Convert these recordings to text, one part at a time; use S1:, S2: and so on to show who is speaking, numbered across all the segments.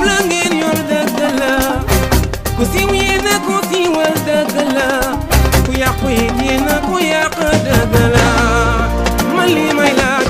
S1: la ngeen yor dëgg la ku siiw yéen a ko siiwal dëgg la ku yàqu it yéen a ko yàq dëgg la man li may laaj.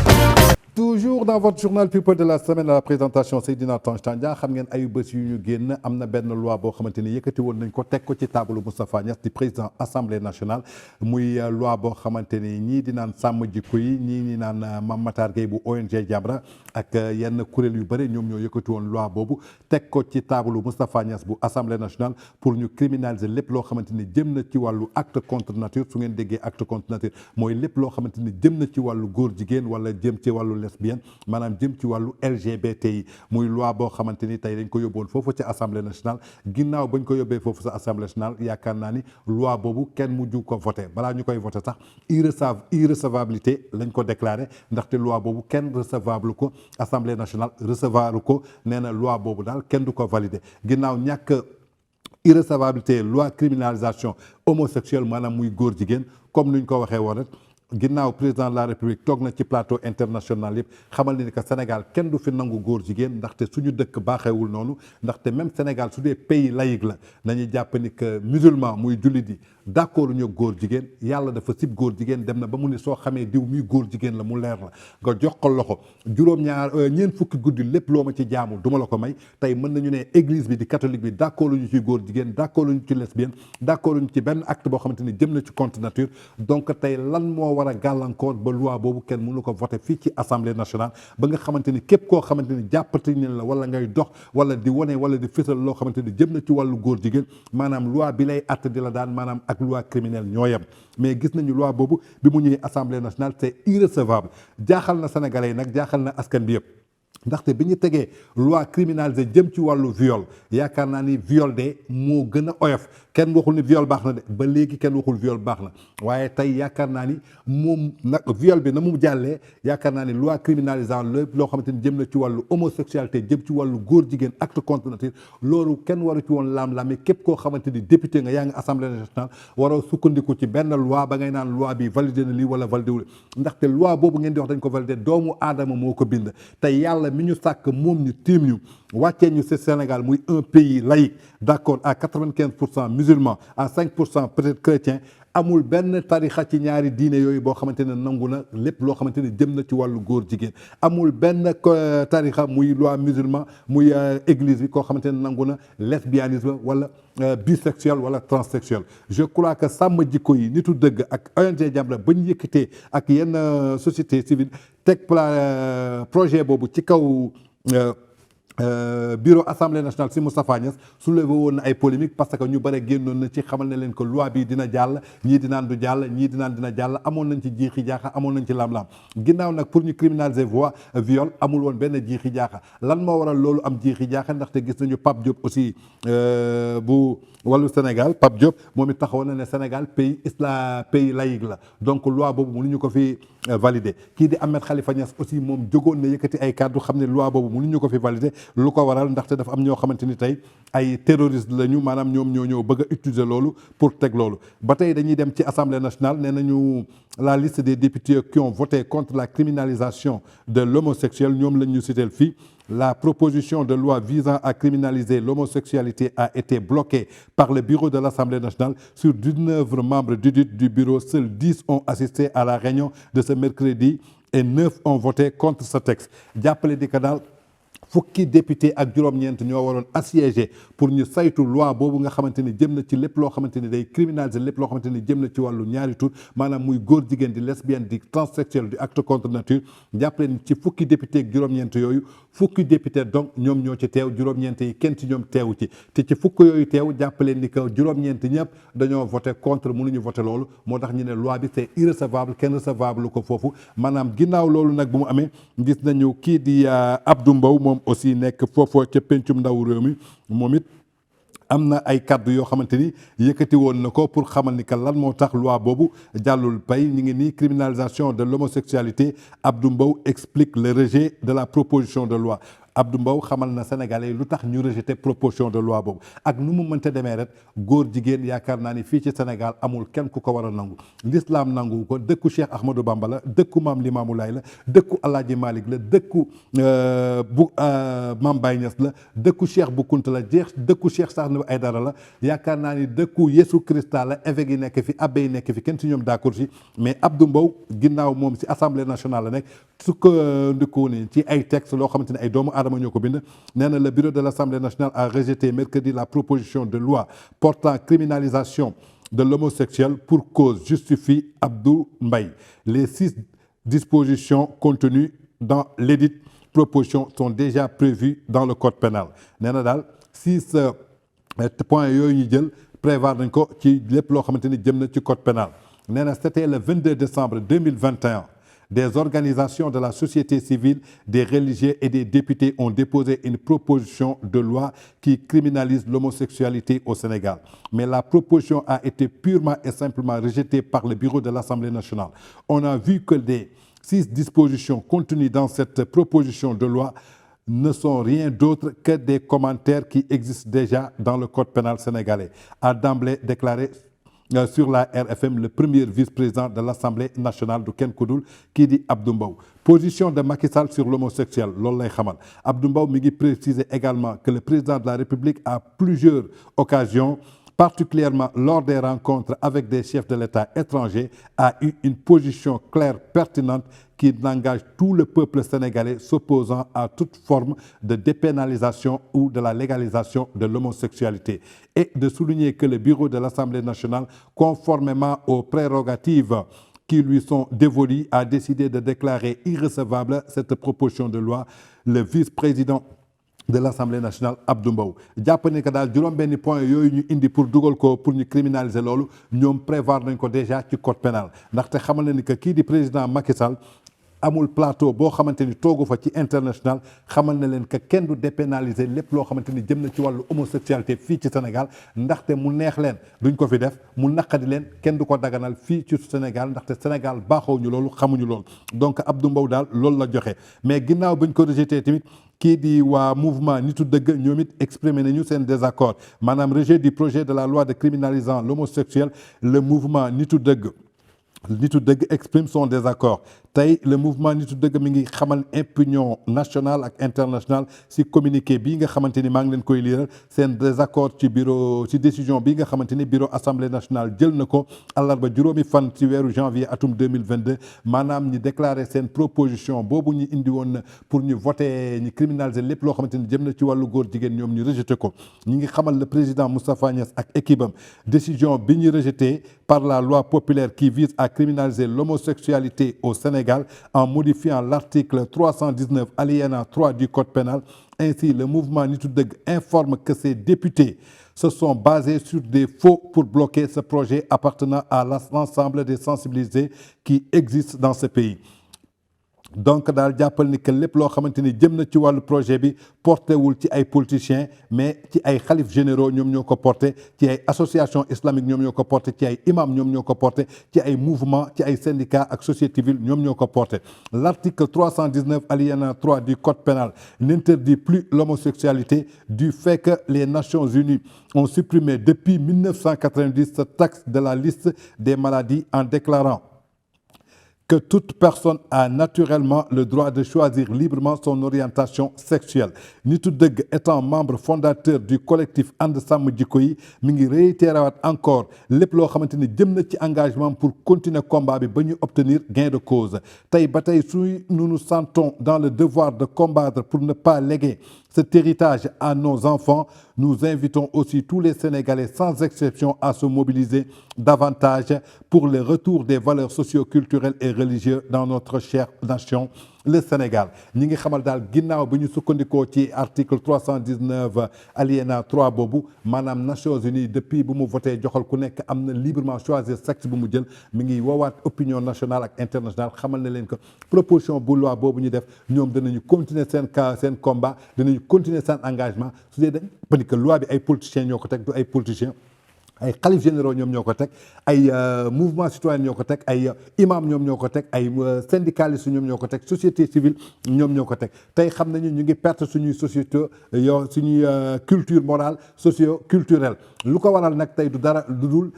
S2: Toujours dans votre journal People de la semaine à la présentation Seydina Tange Tandian xam ngeen ayu bés yu ñu génn am na benn loi boo xamante ni yëkkati woon nañ ko teg ko ci taabalu Moustapha Niasse di président assemblée nationale muy loi boo xamante ni ñii di naan sàmm jikko yi ñii di naan Mame Matar Gueye bu ONG Jamra ak yenn kuréel yu bëri ñoom ñoo yëkkati woon loi boobu teg ko ci taabalu Moustapha Niasse bu assemblée nationale pour ñu criminaliser lépp loo xamante ni jëm na ci wàllu acte contre nature su ngeen déggee acte contre nature mooy lépp loo xamante ni jëm na ci wàllu góor jigéen wala jëm ci wàllu lesbienne maanaam jëm ci wàllu LGBT yi muy loi boo xamante ni tey dañ ko yóbboon foofu ci assemblée nationale ginnaaw bañ ko yóbbee foofu sa assemblée nationale yaakaar naa ni loi boobu kenn mujj ko voté balaa ñu koy voté sax irrecevabilité lañ ko déclaré ndaxte loi boobu kenn recevable ko assemblée nationale recevoir ko nee na loi boobu daal kenn du ko validé ginnaaw ñàkk irrecevabilité loi criminalisation homosexuelle maanaam muy góor jigéen comme ni ñu ko waxee woon rek ginnaaw président de la république toog na ci plateau international yëpp xamal ni que Sénégal kenn du fi nangu góor jigéen ndaxte suñu dëkk baaxeewul noonu ndaxte même Sénégal su dee pays laïque la nañuy jàpp ni que musulman muy jullit yi d'accord ñu góor jigéen yàlla dafa sib góor jigéen dem na ba mu ni soo xamee diw muy góor jigéen la mu leer la nga jox ko loxo juróom-ñaar ñeent fukki guddi lépp loo ma ci jaamu duma la ko may tey mën nañu ne église bi di catholique bi d'accord ñu ci góor jigéen d'accord ñu ci lesbienne d'accord ñu ci benn acte boo xamante ni jëm na ci contre nature donc tey lan moo war a gàllankoor ba loi boobu kenn mënu ko voté fii ci assemblée nationale ba nga xamante ni képp koo xamante ni jàppati ne la wala ngay dox wala di wane wala di fësal loo xamante ni jëm na ci wàllu góor jigéen maanaam loi bi lay àtt di la daan maanaam ak loi criminelle ñoo yem mais gis nañu loi boobu bi mu ñëwee assemblée nationale c'est irrecevable jaaxal na sénégalais yi nag jaaxal na askan bi yëpp ndaxte bi ñu tegee loi criminalisée jëm ci wàllu viol yaakaar naa ni viol de moo gën a oyof kenn waxul ni viol baax na de ba léegi kenn waxul viol baax na waaye tey yaakaar naa ni moom nag viol bi na mu jàllee yaakaar naa ni loi criminalisant lépp loo xamante ni jëm na ci wàllu homosexualité jëm ci wàllu góor jigéen acte contre nature loolu kenn waru ci woon laam-laame képp koo xamante ni député nga yaa ngi assemblée nationale waroo sukkandiku ci benn loi ba ngay naan loi bi validé na lii wala validé wul ndaxte loi boobu ngeen di wax dañ ko validé doomu aadama moo ko bind tey yàlla mi ñu sàkk moom ñu tiim ñu wàccee ñu ci Sénégal muy un pays laïque d'accord à 95% musulmans à 5% peut-être chrétiens amul benn tarixa ci ñaari diine yooyu boo xamante ne nangu na lépp loo xamante ne jëm na ci wàllu góor jigéen amul benn tarixa muy loi musulman muy église bi koo xamante ne nangu na lesbianisme wala bisexuel wala transsexuel je crois que sàmm jikko yi nitu dëgg ak ONG Jamra ba ñu yëkkatee ak yenn société civile teg projet boobu ci kaw bureau assemblée nationale si Moustapha Niasse soulevé woon na ay polémique parce que ñu bare génnoon na ci xamal ne leen que loi bi dina jàll ñii dinaan du jàll ñii dinaan dina jàll amoon nañ ci jiixi jaaxa amoon nañ ci lam-lam ginnaaw nag pour ñu criminaliser viol amul woon benn jiixi jaaxa lan moo waral loolu am jiixi jaaxa ndaxte gis nañu Pape Diop aussi bu wàllu Sénégal Pape Diop moom it taxawoon na ne Sénégal pays laïque la donc loi boobu mënuñu ko fi valider kii di Ahmed Khalifa Niass aussi moom jógoon na yëkkati ay kàddu xam ne loi boobu mënuñu ko fi valider lu ko waral ndaxte dafa am ñoo xamante ni tey ay terroristes lañu maanaam ñoom ñoo bëgg a utiliser loolu pour teg loolu ba tey dañuy dem ci assemblée nationale nee nañu la liste des députés qui ont voté contre la criminalisation de l'homosexuel ñoom lañ ñu citeel fii la proposition de loi visant à criminaliser l'homosexualité a été bloquée par le bureau de l'Assemblée nationale. Sur 19 membres du bureau, seuls 10 ont assisté à la réunion de ce mercredi et 9 ont voté contre ce texte. jàppale di ko daal fukki député ak juróom-ñeent ñoo waroon assiégé pour ñu saytu loi boobu nga xamante ni jëm na ci lépp loo xamante ni day criminaliser lépp loo xamante ni jëm na ci wàllu ñaari tur maanaam muy góor jigéen di lesbienne di transsexuel di acte contre nature jàppale ni ci fukki député ak juróom-ñeent yooyu fukki député donc ñoom ñoo ci teew juróom-ñeent yi kenn ci ñoom teewu ci te ci fukk yooyu teew jàppale ni que juróom-ñeent ñëpp dañoo voté contre mënuñu voté loolu moo tax ñu ne loi bi c'est irrecevable kenn recevable ko foofu maanaam ginnaaw loolu nag bu mu amee gis nañu kii di Abdou Mbow moom aussi nekk foofu ca pencum ndaw réew mi moom it am na ay kàddu yoo xamante ni yëkkati woon na ko pour xamal ni que lan moo tax loi boobu jàllul pay ñu ngi nii criminalisation de l'homosexualité Abdou Mbow explique le rejet de la proposition de loi Abdou Mbow xamal na Sénégalais lu tax ñu rejeté proposition de loi boobu ak nu mu mënta demee rek góor jigéen yaakaar naa ni fii ci Sénégal amul kenn ku ko war a nangu l'islam nangu ko dëkku Cheikh Ahmadou Bamba la dëkku maam Limamou Laye la dëkku Alaaji Malick la dëkku Mame Baye Niass la dëkku Cheikh Bou Kounta la dëkku Cheikh Sakhnou Aïdara la yaakaar naa ni dëkku Yeesu Krista la évêque yi nekk fi abbé yi nekk fi kenn si ñoom d'accord si mais Abdou Mbow ginnaaw moom si assemblée nationale la nekk su ko ndikoo ni ci ay texte loo xamante ne ay doomu aadama ñoo ko bind nee na le bureau de l'Assemblée nationale a rejeté mercredi la proposition de loi portant criminalisation de l'homosexuel pour cause justifie Abdou Mbaye. Les 6 dispositions contenues dans l'édite proposition sont déjà prévues dans le code pénal nee na daal 6 points yooyu ñu jël prévoir nañ ko ci lépp loo xamante ni jëm na ci code pénal nee na c'était le 22 décembre 2021 des organisations de la société civile, des religieux et des députés ont déposé une proposition de loi qui criminalise l'homosexualité au Sénégal. Mais la proposition a été purement et simplement rejetée par le bureau de l'Assemblée nationale. On a vu que les 6 dispositions contenues dans cette proposition de loi ne sont rien d'autre que des commentaires qui existent déjà dans le code pénal sénégalais, a d'emblée déclaré sur la RFM le premier vice-président de l'Assemblée nationale du Ken Koudoul kii di Abdou Mbow. Position de Macky Sall sur l'homosexuel loolu lay xamal Abdou Mbow mi ngi préciser également que le président de la République à plusieurs occasions particulièrement lors des rencontres avec des chefs de l'État étrangers a eu une position claire pertinente qui engage tout le peuple sénégalais s'opposant à toute forme de dépénalisation ou de la légalisation de l'homosexualité et de souligner que le bureau de l'Assemblée nationale, conformément aux prérogatives qui lui sont dévolues, a décidé de déclarer irrecevable cette proposition de loi. Le vice-président de l'Assemblée nationale Abdou Mbow jàpp ne que daal juróom-benni point yooyu ñu indi pour dugal ko pour ñu criminaliser loolu ñoom prévoir nañ ko déjà ci code pénal ndaxte xamal na ni que kii di président Macky Sall amul plateau boo xamante ni toogu fa ci international xamal na leen que kenn du dépénaliser lépp loo xamante ni jëm na ci wàllu homosexualité fii ci Sénégal ndaxte mu neex leen duñ ko fi def mu naqadi leen kenn du ko daganal fii ci Sénégal ndaxte Sénégal baaxoo ñu loolu xamuñu loolu donc Abdou Mbow daal loolu la joxe mais ginnaaw bañ ko rejeté tamit kii di waa mouvement nitu dëgg ñoom it exprimé nañu seen désaccord maanaam rejet du projet de la loi de criminalisant l'homosexuel le mouvement nitu dëgg exprime son désaccord tey le mouvement nitu dëgg mi ngi xamal opinion nationale ak internationale si communiqué bii nga xamante ni maa ngi leen koy liiral seen désaccord ci bureau ci décision bii nga xamante ni bureau assemblée nationale jël na ko àllarba juróomi fan ci weeru janvier atum 2022 maanaam ñi déclaré seen proposition boobu ñu indi woon pour ñu voter ñu criminaliser lépp loo xamante ni jëm na ci wàllu góor jigéen ñoom ñu rejeté ko ñi ngi xamal le président Moustapha Niasse ak équipe am décision bi ñu rejeté par la loi populaire qui vise à criminaliser l'homosexualité au Sénégal en modifiant l'article 319 alinéa 3 du code pénal. Ainsi, le mouvement Nitu Dëgg informe que ses députés se sont basés sur des faux pour bloquer ce projet appartenant à l'ensemble des sensibilisés qui existent dans ce pays. Donc daal jàppal ni que lépp loo xamante ni jëm na ci wàllu projet bi porté wul ci ay politiciens mais ci ay xalif généraux ñoom ñoo ko porté ci ay association islamique ñoom ñoo ko porté ci ay imam ñoom ñoo ko porté ci ay mouvement ci ay syndicats ak société civile ñoom ñoo ko porté. L'article 319 alinéa 3 du code pénal n'interdit plus l'homosexualité du fait que les Nations Unies ont supprimé depuis 1990 ce texte de la liste des maladies en déclarant que toute personne a naturellement le droit de choisir librement son orientation sexuelle. Nitu Dëgg étant membre fondateur du collectif And Sàmm Jikko Yi mi ngi réitéré encore lépp loo xamante ni jëm na ci engagement pour continuer combat bi ba ñu obtenir gain de cause. Tey ba tey su nous nous sentons dans le devoir de combattre pour ne pas léguer cet héritage à nos enfants, nous invitons aussi tous les Sénégalais sans exception à se mobiliser davantage pour le retour des valeurs socio-culturelles et religieuses dans notre chère nation, le Sénégal. ñi ngi xamal daal ginnaaw bi ñu sukkandikoo ci article 319 alinéa 3 boobu maanaam Nations Unies depuis bu mu voté joxal ku nekk am na librement choisir sexe bu mu jël mi ngi woowaat opinion nationale ak internationale xamal na leen que proposition bu loi boobu ñu def ñoom danañu continuer seen combat danañu continuer seen engagement su dee dañ parce que loi bi ay politiciens ñoo ko teg du ay politiciens ay xalif généraux ñoom ñoo ko teg ay mouvement citoyen ñoo ko teg ay imam ñoom ñoo ko teg ay syndicalistes ñoom ñoo ko teg société civile ñoom ñoo ko teg tey xam nañu ñu ngi perte suñuy société yow suñuy culture morale socio culturelle lu ko waral nag tey du dara lu dul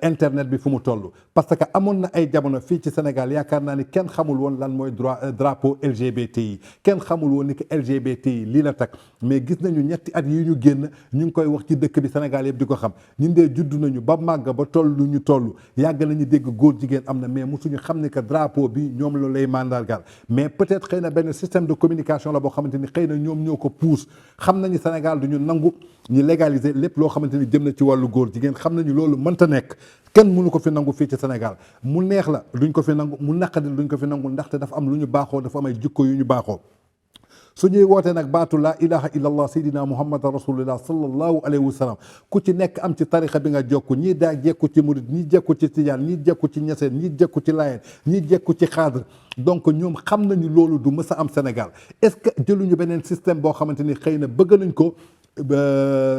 S2: internet bi fu mu toll parce que amoon na ay jamono fii ci Sénégal yaakaar naa ni kenn xamul woon lan mooy drapeau LGBTI kenn xamul woon ni que LGBTI lii la tag mais gis nañu ñetti at yi ñu génn ñu ngi koy wax ci dëkk bi Sénégal yëpp di ko xam ñun dee judd nañu ba màgg ba toll lu ñu toll yàgg nañu dégg góor jigéen am na mais mosuñu xam ne que drapeau bi ñoom la lay mandargal mais peut-être xëy na benn système de communication la boo xamante ni xëy na ñoom ñoo ko pousse xam nañu Sénégal du ñu nangu ñu légaliser lépp loo xamante ni jëm na ci wàllu góor jigéen xam nañu loolu mënta nekk kenn mënu ko fi nangu fii ci Sénégal mu neex la duñ ko fi nangu mu naqadi duñ ko fi nangu ndaxte dafa am lu ñu baaxoo dafa am ay jikko yu ñu baaxoo su ñuy wootee nag baatu laa ilaha illallah sayyidina muhammadan rasulullah sallallahu alayhi wa sallam ku ci nekk am ci tarixa bi nga jokku ñii daa jekku ci murid ñii jekku ci tijaan ñii jekku ci ñeseen ñii jekku ci laayeen ñii jekku ci xaadr donc ñoom xam nañu loolu du mës a am Sénégal est-ce que jëluñu beneen système boo xamante ni xëy na bëgg nañ ko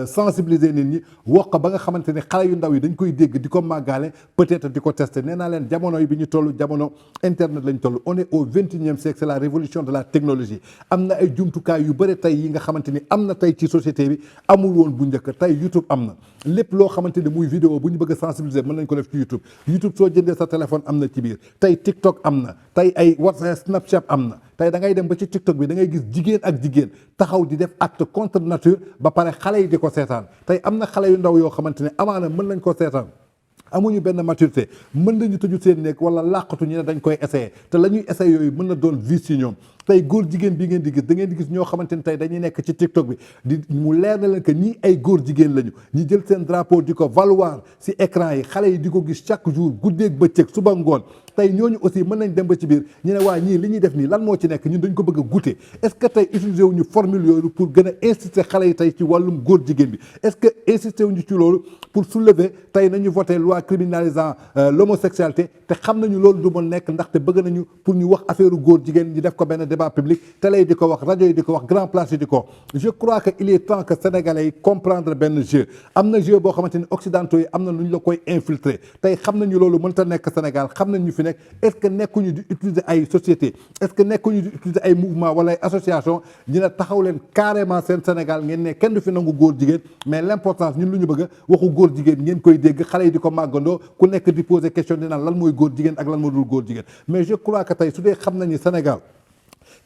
S2: sensibiliser nit ñi wax ko ba nga xamante ne xale yu ndaw yi dañ koy dégg di ko màggaale peut-être di ko tester nee naa leen jamono yi bi ñu toll jamono internet lañ toll on est au 21e siècle c'est la révolution de la technologie am na ay jumtukaay yu bëri tey yi nga xamante ni am na tey ci société bi amul woon bu njëkk tey YouTube am na lépp loo xamante ni muy vidéo bu ñu bëgg a sensibiliser mën nañ ko def ci YouTube soo jëndee sa téléphone am na ci biir tey TikTok am na tey ay WhatsApp Snapchat am na tey da ngay dem ba ci TikTok bi da ngay gis jigéen ak jigéen taxaw di def acte contre nature ba pare xale yi di ko seetaan tey am na xale yu ndaw yoo xamante ne amaana mën nañ ko seetaan amuñu benn maturité mën nañu tëju seen nekk wala làqatu ñu ne dañ koy essayer te la ñuy essayer yooyu mën na doon vice ci ñoom tey góor jigéen bi ngeen di gis da ngeen di gis ñoo xamante ni tey dañuy nekk ci TikTok bi di mu leer na leen que ñii ay góor jigéen lañu ñi jël seen drapeau di ko valoir ci écran yi xale yi di ko gis chaque jour guddeeg bëccëg suba ngoon tey ñooñu aussi mën nañ dem ba ci biir ñu ne waa ñii li ñuy def nii lan moo ci nekk ñun dañ ko bëgg a goûter est-ce que tey utiliser wuñu formule yooyu pour gën a insister xale yi tey ci wàllum góor jigéen bi est-ce que insister wuñu ci loolu pour soulever tey nañu voter loi criminalisant l'homosexualité te xam nañu loolu du mën nekk ndaxte bëgg nañu pour ñu wax affaire góor jigéen ñi def ko benn débat public télé yi di ko wax rajo yi di ko wax grand place yi di ko je crois que il est temps que sénégalais yi comprendre benn jeu am na jeu boo xamante ni occidentaux yi am na lu ñu la koy infiltrer tey xam nañu loolu mënta nekk Sénégal xam nañ ñu fi nekk est-ce que nekkuñu di utiliser ay société est-ce que nekkuñu di utiliser ay mouvement wala ay association ñu ne taxaw leen carrément seen Sénégal ngeen ne kenn du fi nangu góor jigéen mais l'importance ñun lu ñu bëgg waxu góor jigéen ngeen koy dégg xale yi di ko màggandoo ku nekk di poser question di naan lan mooy góor jigéen ak lan moo dul góor jigéen mais je crois que tey su dee xam nañu Sénégal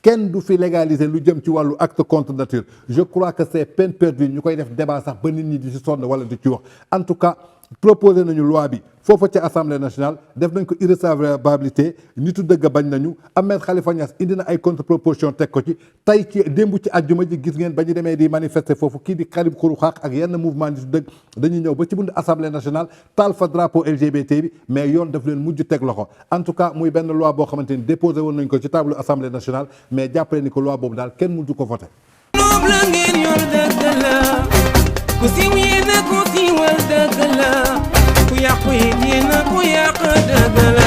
S2: kenn du fi légaliser lu jëm ci wàllu acte contre nature je crois que c'est peine perdue ñu koy def débat sax ba nit ñi di ci sonn wala di ci wax en tout cas proposé nañu loi bi foofa ci assemblée nationale def nañ ko irrecevabilité nitu dëgg bañ nañu Ahmed Khalifa Niass indi na ay contre proposition teg ko ci tey ci démb ci àjjuma ji gis ngeen ba ñu demee di manifester foofu kii di Karim Xrum Xax ak yenn mouvement nitu dëgg dañuy ñëw ba ci bunt assemblée nationale taal fa drapeau LGBT bi mais yoon daf leen mujj teg loxo en tout cas muy benn loi boo xamante ni déposé woon nañ ko ci table assemblée nationale mais jàppale ni ko loi boobu daal kenn mujj ko voté.
S1: ku siiw yéena ku siiwal dëgg la ku yàqu it yéena ku yàq dëgg la